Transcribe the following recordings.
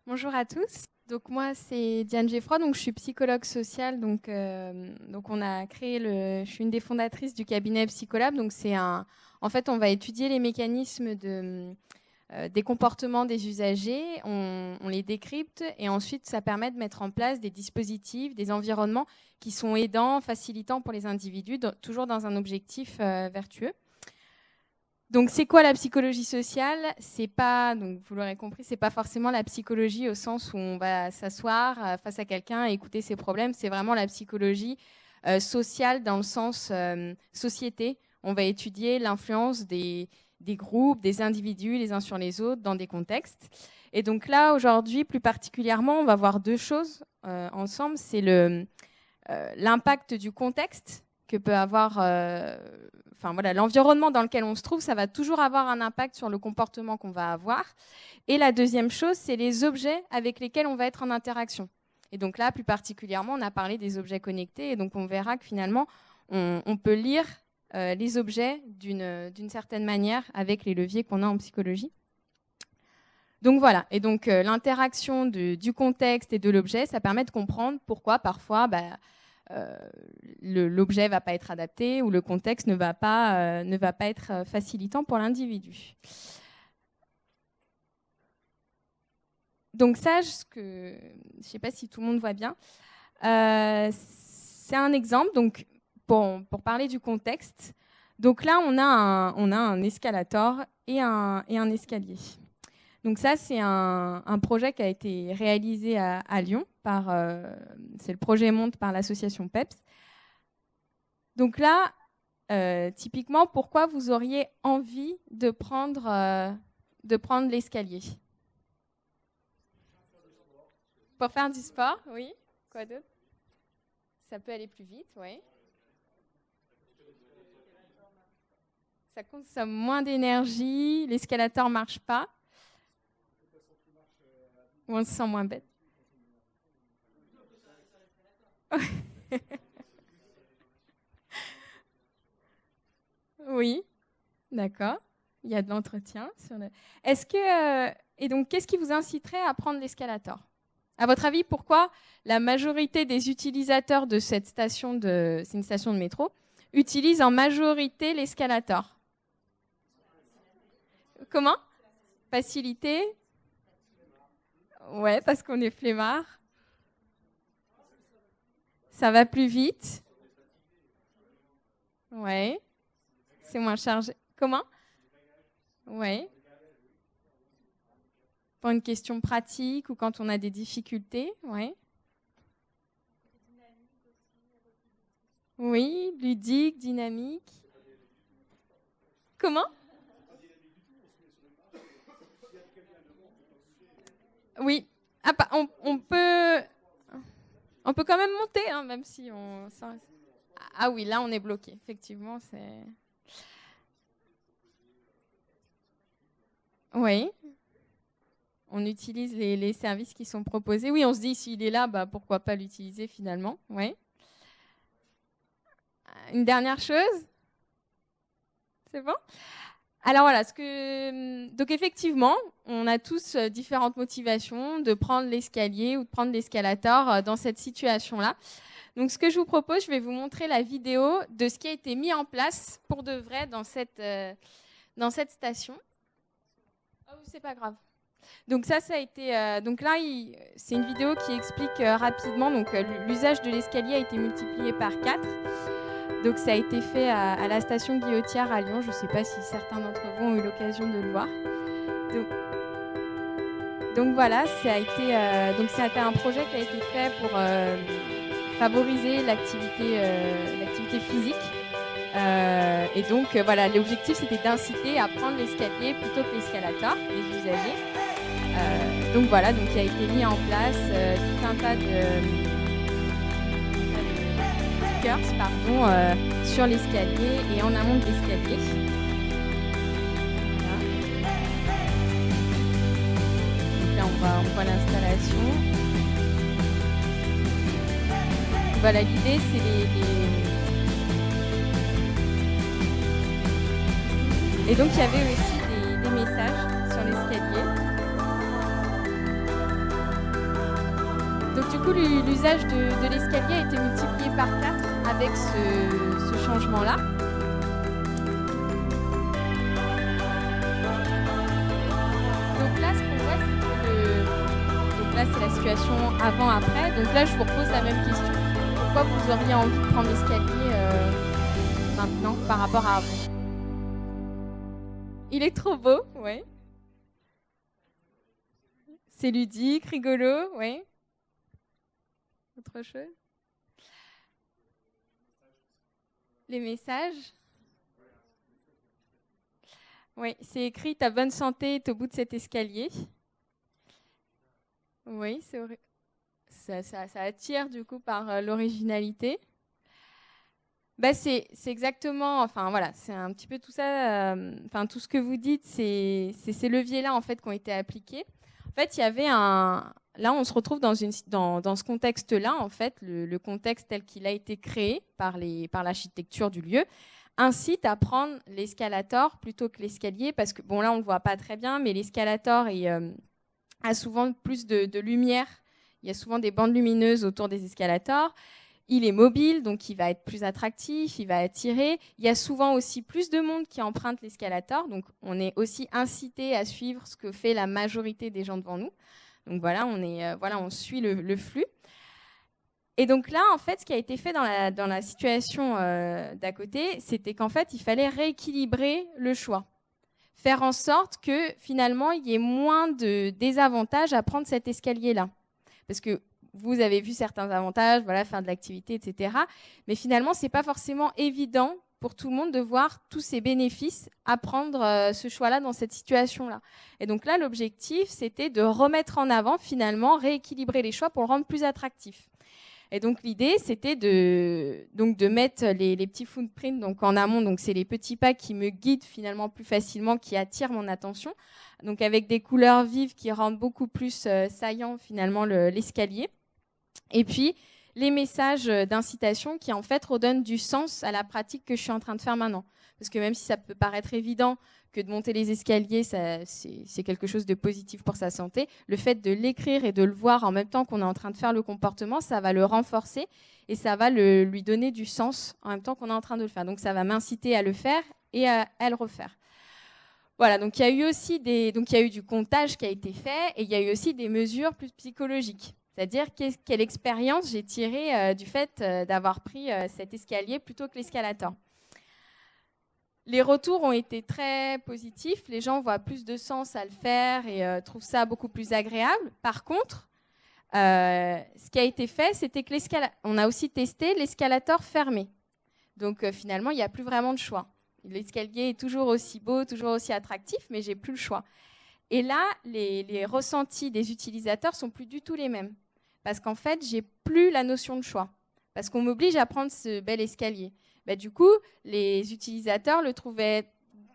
Bonjour à tous. Donc moi c'est Diane Geffroy, donc je suis psychologue sociale. Donc on a créé je suis une des fondatrices du cabinet Psycholab. Donc en fait on va étudier les mécanismes des comportements des usagers, on les décrypte et ensuite ça permet de mettre en place des dispositifs, des environnements qui sont aidants, facilitants pour les individus, toujours dans un objectif vertueux. Donc, c'est quoi la psychologie sociale? C'est pas, donc vous l'aurez compris, c'est pas forcément la psychologie au sens où on va s'asseoir face à quelqu'un et écouter ses problèmes. C'est vraiment la psychologie sociale dans le sens société. On va étudier l'influence des groupes, des individus les uns sur les autres dans des contextes. Et donc là, aujourd'hui, plus particulièrement, on va voir deux choses ensemble. C'est l'impact du contexte que peut avoir l'environnement dans lequel on se trouve, ça va toujours avoir un impact sur le comportement qu'on va avoir. Et la deuxième chose, c'est les objets avec lesquels on va être en interaction. Et donc là, plus particulièrement, on a parlé des objets connectés. Et donc, on verra que finalement, on peut lire les objets d'une certaine manière avec les leviers qu'on a en psychologie. Donc voilà. Et donc, l'interaction du contexte et de l'objet, ça permet de comprendre pourquoi parfois l'objet ne va pas être adapté ou le contexte ne va pas être facilitant pour l'individu. Donc ça, je ne sais pas si tout le monde voit bien. C'est un exemple donc, pour parler du contexte. Donc là, on a un escalator et un escalier. Donc ça, c'est un projet qui a été réalisé à Lyon. C'est le projet Monte par l'association PEPS. Donc là, typiquement, pourquoi vous auriez envie de prendre l'escalier? Pour faire du sport, oui. Quoi d'autre? Ça peut aller plus vite, oui. Ça consomme moins d'énergie, l'escalator ne marche pas. Ou on se sent moins bête. Oui, d'accord. Il y a de l'entretien. Et donc, qu'est-ce qui vous inciterait à prendre l'escalator? À votre avis, pourquoi la majorité des utilisateurs de cette station c'est une station de métro, utilisent en majorité l'escalator? Comment? Facilité? Ouais, parce qu'on est flemmard. Ça va plus vite. Ouais. C'est moins chargé. Comment? Ouais. Pour une question pratique ou quand on a des difficultés, ouais. Oui, ludique, dynamique. Comment? Oui. On peut quand même monter, hein, même si on... Ah oui, là, on est bloqué. Effectivement, c'est... Oui. On utilise les services qui sont proposés. Oui, on se dit, s'il est là, pourquoi pas l'utiliser finalement. Oui. Une dernière chose? C'est bon? Alors voilà, donc effectivement, on a tous différentes motivations de prendre l'escalier ou de prendre l'escalator dans cette situation-là. Donc ce que je vous propose, je vais vous montrer la vidéo de ce qui a été mis en place pour de vrai dans cette station. Oh, c'est pas grave. Donc ça a été. Donc là, c'est une vidéo qui explique rapidement. Donc l'usage de l'escalier a été multiplié par 4. Donc ça a été fait à la station Guillotière à Lyon. Je ne sais pas si certains d'entre vous ont eu l'occasion de le voir. Donc voilà, ça a été un projet qui a été fait pour favoriser l'activité physique. Et donc voilà, l'objectif c'était d'inciter à prendre l'escalier plutôt que l'escalator, les usagers. Donc voilà, donc il a été mis en place tout un tas de sur l'escalier et en amont de l'escalier. Voilà. Donc là, on voit l'installation. Voilà, l'idée, c'est Et donc, il y avait aussi des messages sur l'escalier. coup, l'usage de l'escalier a été multiplié par 4 avec ce changement-là. Donc là, ce qu'on voit, c'est que donc là, c'est la situation avant-après. Donc là, je vous repose la même question. Pourquoi vous auriez envie de prendre l'escalier maintenant par rapport à avant? Il est trop beau, ouais. C'est ludique, rigolo, ouais. Autre chose? Les messages? Oui, c'est écrit ta bonne santé est au bout de cet escalier. Oui, c'est vrai. Ça attire du coup par l'originalité. Bah, c'est exactement, enfin voilà, c'est un petit peu tout ça, enfin tout ce que vous dites, c'est ces leviers-là en fait qui ont été appliqués. En fait, il y avait là on se retrouve dans ce contexte-là, en fait, le contexte tel qu'il a été créé par l'architecture du lieu, incite à prendre l'escalator plutôt que l'escalier, parce que bon là on le voit pas très bien, mais l'escalator a souvent plus de lumière, il y a souvent des bandes lumineuses autour des escalators. Il est mobile, donc il va être plus attractif, il va attirer. Il y a souvent aussi plus de monde qui emprunte l'escalator, donc on est aussi incité à suivre ce que fait la majorité des gens devant nous. Donc voilà, on suit le flux. Et donc là, en fait, ce qui a été fait dans la situation d'à côté, c'était qu'en fait, il fallait rééquilibrer le choix. Faire en sorte que finalement, il y ait moins de désavantages à prendre cet escalier-là. Parce que vous avez vu certains avantages, voilà, faire de l'activité, etc. Mais finalement, ce n'est pas forcément évident pour tout le monde de voir tous ces bénéfices à prendre ce choix-là dans cette situation-là. Et donc là, l'objectif, c'était de remettre en avant, finalement, rééquilibrer les choix pour le rendre plus attractif. Et donc l'idée, c'était de mettre les petits footprints donc en amont. Donc c'est les petits pas qui me guident finalement plus facilement, qui attirent mon attention. Donc avec des couleurs vives qui rendent beaucoup plus saillant finalement l'escalier. Et puis les messages d'incitation qui en fait redonnent du sens à la pratique que je suis en train de faire maintenant. Parce que même si ça peut paraître évident que de monter les escaliers, c'est quelque chose de positif pour sa santé, le fait de l'écrire et de le voir en même temps qu'on est en train de faire le comportement, ça va le renforcer et ça va lui donner du sens en même temps qu'on est en train de le faire. Donc ça va m'inciter à le faire et à le refaire. Voilà, donc il y a eu aussi du comptage qui a été fait et il y a eu aussi des mesures plus psychologiques. C'est-à-dire quelle expérience j'ai tirée du fait d'avoir pris cet escalier plutôt que l'escalator. Les retours ont été très positifs. Les gens voient plus de sens à le faire et trouvent ça beaucoup plus agréable. Par contre, ce qui a été fait, c'était que on a aussi testé l'escalator fermé. Donc finalement, il n'y a plus vraiment de choix. L'escalier est toujours aussi beau, toujours aussi attractif, mais j'ai plus le choix. Et là, les ressentis des utilisateurs sont plus du tout les mêmes. Parce qu'en fait, j'ai plus la notion de choix. Parce qu'on m'oblige à prendre ce bel escalier. Bah, du coup, les utilisateurs le trouvaient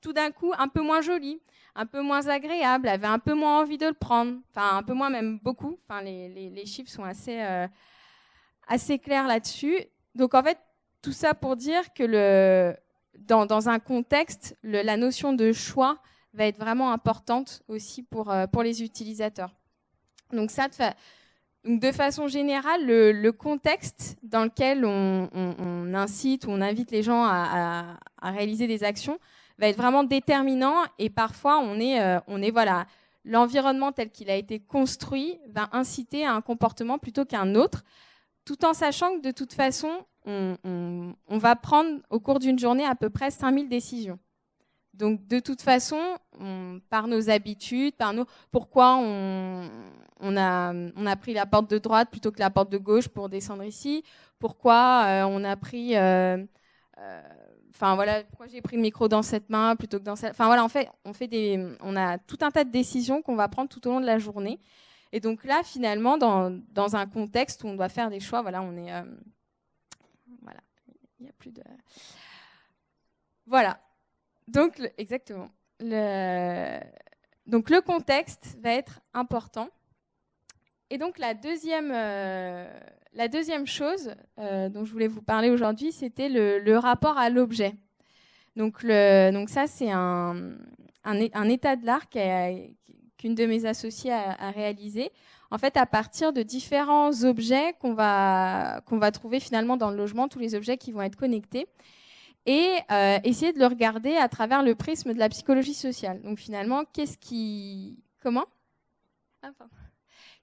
tout d'un coup un peu moins joli, un peu moins agréable, avaient un peu moins envie de le prendre. Enfin, un peu moins, même beaucoup. Enfin, les chiffres sont assez clairs là-dessus. Donc, en fait, tout ça pour dire que dans un contexte, la notion de choix va être vraiment importante aussi pour les utilisateurs. Donc ça, de façon générale, le contexte dans lequel on incite ou on invite les gens à réaliser des actions va être vraiment déterminant et parfois voilà, l'environnement tel qu'il a été construit va inciter à un comportement plutôt qu'un autre, tout en sachant que de toute façon, on va prendre au cours d'une journée à peu près 5000 décisions. Donc, de toute façon, par nos habitudes, pourquoi on a pris la porte de droite plutôt que la porte de gauche pour descendre ici, pourquoi on a pris, pourquoi j'ai pris le micro dans cette main plutôt que dans cette. Enfin voilà, en fait, on a tout un tas de décisions qu'on va prendre tout au long de la journée. Et donc là, finalement, dans un contexte où on doit faire des choix, voilà, on est, voilà, il n'y a plus de. Voilà. Donc, exactement. Donc, le contexte va être important. Et donc, la deuxième chose dont je voulais vous parler aujourd'hui, c'était le rapport à l'objet. Donc ça, c'est un état de l'art qu'une de mes associées a réalisé. en fait, à partir de différents objets qu'on va trouver finalement dans le logement, tous les objets qui vont être connectés, et essayer de le regarder à travers le prisme de la psychologie sociale. Donc finalement, comment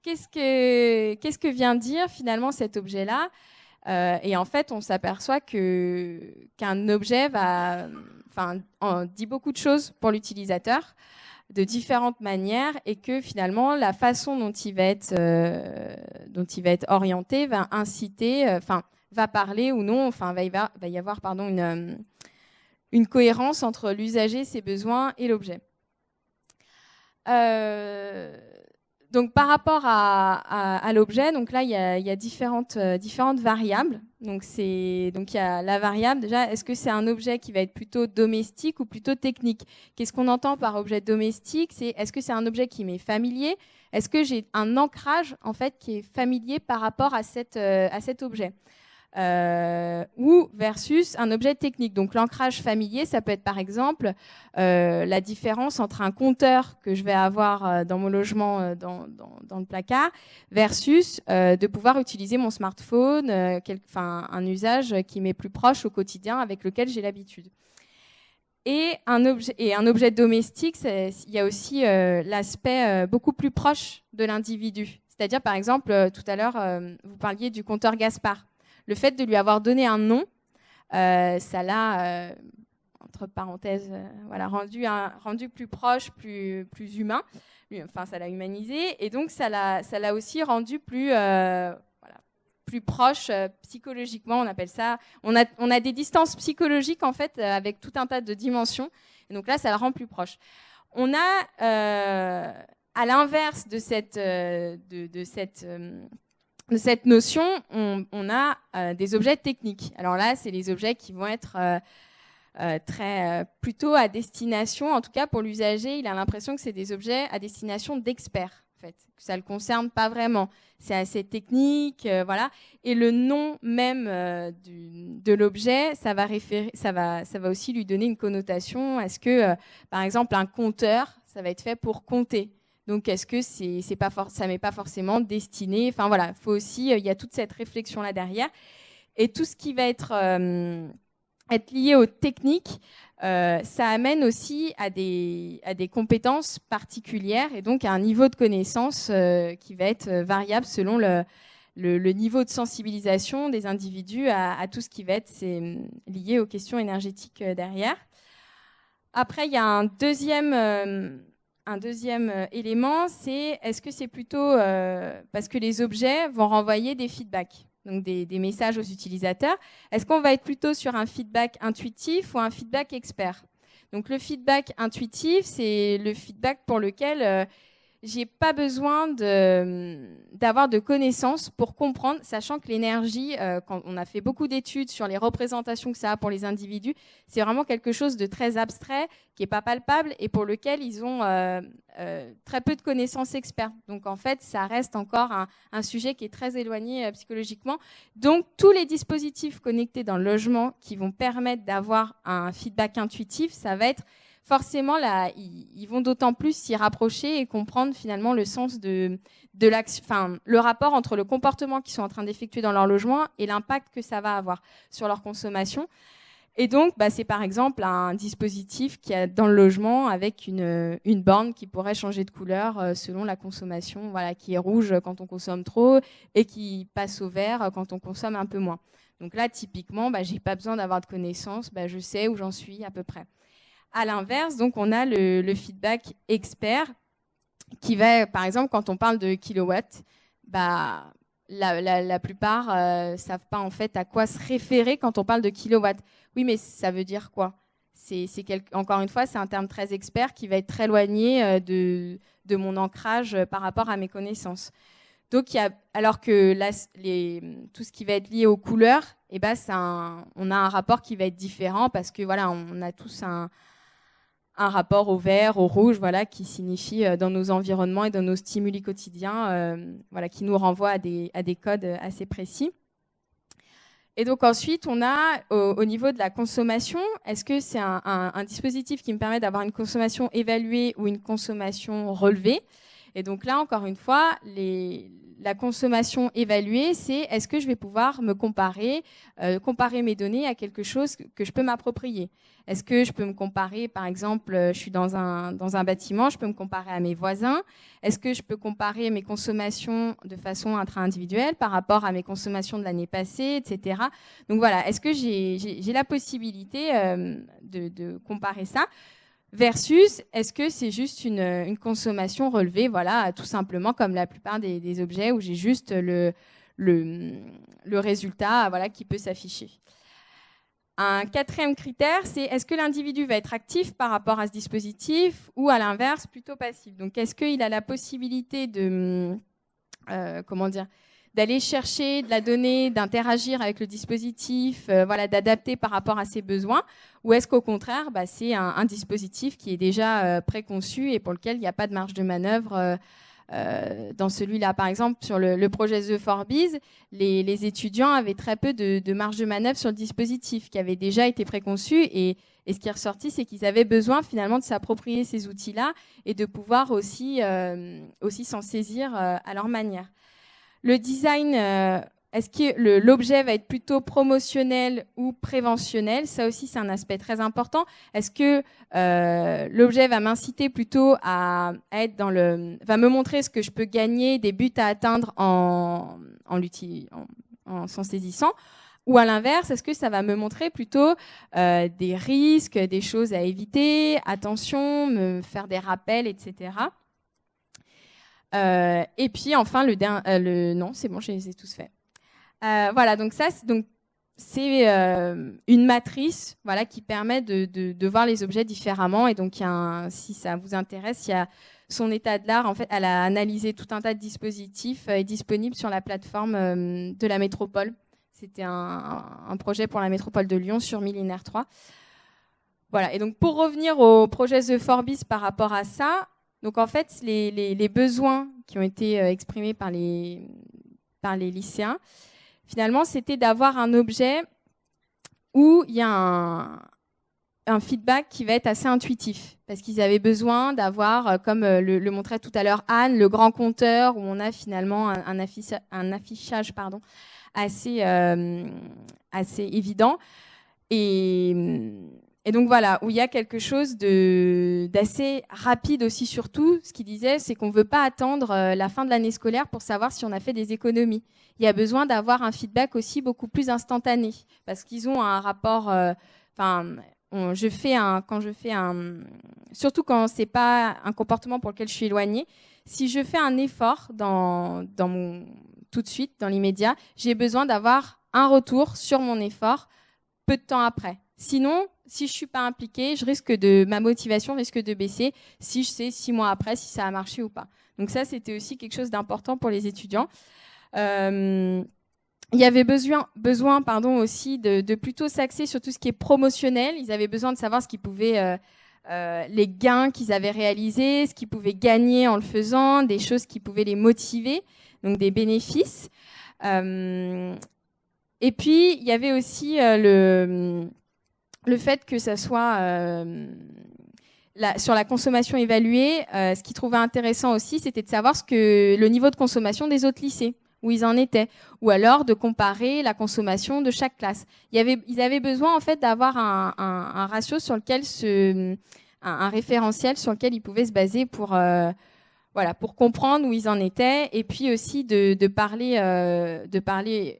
qu'est-ce que vient dire finalement cet objet-là? Et en fait, on s'aperçoit qu'un objet dit beaucoup de choses pour l'utilisateur de différentes manières, et que finalement la façon dont il va être orienté va inciter, va parler ou non, va y avoir une cohérence entre l'usager, ses besoins et l'objet. Donc par rapport à l'objet, donc là il y a différentes variables. Donc il y a la variable déjà, est-ce que c'est un objet qui va être plutôt domestique ou plutôt technique? Qu'est-ce qu'on entend par objet domestique? Est-ce que c'est un objet qui m'est familier? Est-ce que j'ai un ancrage en fait qui est familier par rapport à cet objet? Ou versus un objet technique. Donc l'ancrage familier, ça peut être par exemple la différence entre un compteur que je vais avoir dans mon logement, dans le placard, versus de pouvoir utiliser mon smartphone, un usage qui m'est plus proche au quotidien, avec lequel j'ai l'habitude. Et un objet domestique, il y a aussi l'aspect beaucoup plus proche de l'individu. C'est-à-dire, par exemple, tout à l'heure, vous parliez du compteur Gaspard. Le fait de lui avoir donné un nom, ça l'a, entre parenthèses, rendu plus proche, plus humain. Ça l'a humanisé. Et donc, ça l'a aussi rendu plus proche psychologiquement. On appelle ça. On a des distances psychologiques, en fait, avec tout un tas de dimensions. Et donc là, ça le rend plus proche. On a, à l'inverse de cette notion, on a des objets techniques. Alors là, c'est les objets qui vont être plutôt à destination, en tout cas pour l'usager, il a l'impression que c'est des objets à destination d'experts, en fait, que ça ne le concerne pas vraiment. C'est assez technique, voilà. Et le nom même de l'objet, ça va aussi lui donner une connotation. Est-ce que, par exemple, un compteur, ça va être fait pour compter? Donc, est-ce que ça m'est pas forcément destiné? Enfin, voilà, faut aussi, il y a toute cette réflexion-là derrière. Et tout ce qui va être lié aux techniques, ça amène aussi à des compétences particulières et donc à un niveau de connaissance qui va être variable selon le niveau de sensibilisation des individus à tout ce qui va être lié aux questions énergétiques derrière. Après, il y a un deuxième élément, c'est est-ce que c'est plutôt parce que les objets vont renvoyer des feedbacks, donc des messages aux utilisateurs. Est-ce qu'on va être plutôt sur un feedback intuitif ou un feedback expert? Donc le feedback intuitif, c'est le feedback pour lequel j'ai pas besoin d'avoir de connaissances pour comprendre, sachant que l'énergie, quand on a fait beaucoup d'études sur les représentations que ça a pour les individus, c'est vraiment quelque chose de très abstrait, qui n'est pas palpable et pour lequel ils ont très peu de connaissances expertes. Donc en fait, ça reste encore un sujet qui est très éloigné psychologiquement. Donc tous les dispositifs connectés dans le logement qui vont permettre d'avoir un feedback intuitif, ça va être forcément, là, ils vont d'autant plus s'y rapprocher et comprendre finalement le sens de l'action, le rapport entre le comportement qu'ils sont en train d'effectuer dans leur logement et l'impact que ça va avoir sur leur consommation. Et donc, c'est par exemple un dispositif qui est dans le logement avec une borne qui pourrait changer de couleur selon la consommation, voilà, qui est rouge quand on consomme trop et qui passe au vert quand on consomme un peu moins. Donc là, typiquement, j'ai pas besoin d'avoir de connaissances, je sais où j'en suis à peu près. À l'inverse, donc on a le feedback expert qui va, par exemple, quand on parle de kilowatts, la plupart ne savent pas en fait à quoi se référer quand on parle de kilowatts. Oui, mais ça veut dire quoi? Encore une fois, c'est un terme très expert qui va être très éloigné de mon ancrage par rapport à mes connaissances. Donc, alors que tout ce qui va être lié aux couleurs, on a un rapport qui va être différent parce que voilà, on a tous un rapport au vert, au rouge, voilà, qui signifie dans nos environnements et dans nos stimuli quotidiens, voilà, qui nous renvoie à des codes assez précis. Et donc ensuite, on a au niveau de la consommation, est-ce que c'est un dispositif qui me permet d'avoir une consommation évaluée ou une consommation relevée? Et donc là, encore une fois, la consommation évaluée, c'est est-ce que je vais pouvoir me comparer mes données à quelque chose que je peux m'approprier. Est-ce que je peux me comparer, par exemple, je suis dans un bâtiment, je peux me comparer à mes voisins. Est-ce que je peux comparer mes consommations de façon intra-individuelle par rapport à mes consommations de l'année passée, etc. Donc voilà, est-ce que j'ai la possibilité de comparer ça versus est-ce que c'est juste une consommation relevée, voilà, tout simplement comme la plupart des objets où j'ai juste le résultat, voilà, qui peut s'afficher. Un quatrième critère, c'est est-ce que l'individu va être actif par rapport à ce dispositif ou à l'inverse, plutôt passif. Donc, est-ce qu'il a la possibilité de, d'aller chercher de la donnée, d'interagir avec le dispositif, voilà, d'adapter par rapport à ses besoins, ou est-ce qu'au contraire, c'est un dispositif qui est déjà préconçu et pour lequel il n'y a pas de marge de manœuvre dans celui-là. Par exemple, sur le projet The Forbiz, les étudiants avaient très peu de marge de manœuvre sur le dispositif qui avait déjà été préconçu et ce qui est ressorti, c'est qu'ils avaient besoin finalement de s'approprier ces outils-là et de pouvoir aussi s'en saisir à leur manière. Le design, est-ce que l'objet va être plutôt promotionnel ou préventionnel? Ça aussi, c'est un aspect très important. Est-ce que l'objet va m'inciter plutôt à être va me montrer ce que je peux gagner, des buts à atteindre en s'en saisissant? Ou à l'inverse, est-ce que ça va me montrer plutôt des risques, des choses à éviter, attention, me faire des rappels, etc. Et puis enfin, non, c'est bon, je les ai tous faits. Voilà, donc ça, c'est une matrice, voilà, qui permet de voir les objets différemment. Et donc, si ça vous intéresse, il y a son état de l'art. En fait, elle a analysé tout un tas de dispositifs disponibles sur la plateforme de la métropole. C'était un projet pour la métropole de Lyon sur Millénaire 3. Voilà, et donc pour revenir au projet The Forbiz par rapport à ça, donc en fait, les besoins qui ont été exprimés par les lycéens, finalement, c'était d'avoir un objet où il y a un feedback qui va être assez intuitif. Parce qu'ils avaient besoin d'avoir, comme le montrait tout à l'heure Anne, le grand compteur, où on a finalement un affichage assez évident. Et donc voilà, où il y a quelque chose d'assez rapide aussi surtout. Ce qu'il disait, c'est qu'on ne veut pas attendre la fin de l'année scolaire pour savoir si on a fait des économies. Il y a besoin d'avoir un feedback aussi beaucoup plus instantané, parce qu'ils ont un rapport... surtout quand c'est pas un comportement pour lequel je suis éloignée, si je fais un effort tout de suite, dans l'immédiat, j'ai besoin d'avoir un retour sur mon effort peu de temps après. Sinon, si je ne suis pas impliquée, ma motivation risque de baisser si je sais 6 mois après si ça a marché ou pas. Donc ça, c'était aussi quelque chose d'important pour les étudiants. Il y avait besoin aussi de plutôt s'axer sur tout ce qui est promotionnel. Ils avaient besoin de savoir ce qu'ils pouvaient, les gains qu'ils avaient réalisés, ce qu'ils pouvaient gagner en le faisant, des choses qui pouvaient les motiver, donc des bénéfices. Et puis, il y avait aussi le fait que ça soit sur la consommation évaluée, ce qu'ils trouvaient intéressant aussi, c'était de savoir le niveau de consommation des autres lycées, où ils en étaient, ou alors de comparer la consommation de chaque classe. Ils avaient besoin en fait d'avoir un ratio sur lequel un référentiel sur lequel ils pouvaient se baser pour comprendre où ils en étaient, et puis aussi de parler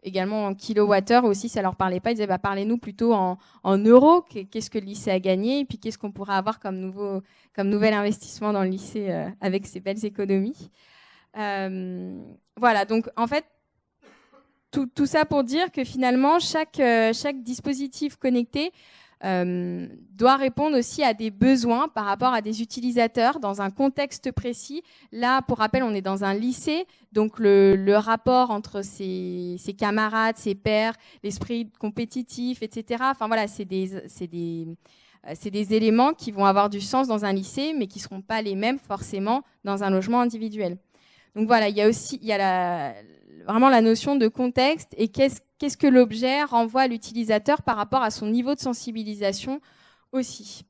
également en kilowattheure aussi, ça leur parlait pas. Ils disaient parlez-nous plutôt en euros, qu'est-ce que le lycée a gagné, et puis qu'est-ce qu'on pourrait avoir comme nouvel investissement dans le lycée avec ces belles économies. Voilà, donc en fait, tout ça pour dire que finalement, chaque dispositif connecté doit répondre aussi à des besoins par rapport à des utilisateurs dans un contexte précis. Là, pour rappel, on est dans un lycée, donc le rapport entre ses camarades, ses pairs, l'esprit compétitif, etc. Enfin voilà, c'est des éléments qui vont avoir du sens dans un lycée, mais qui ne seront pas les mêmes forcément dans un logement individuel. Donc voilà, il y a vraiment la notion de contexte et qu'est-ce que l'objet renvoie à l'utilisateur par rapport à son niveau de sensibilisation aussi.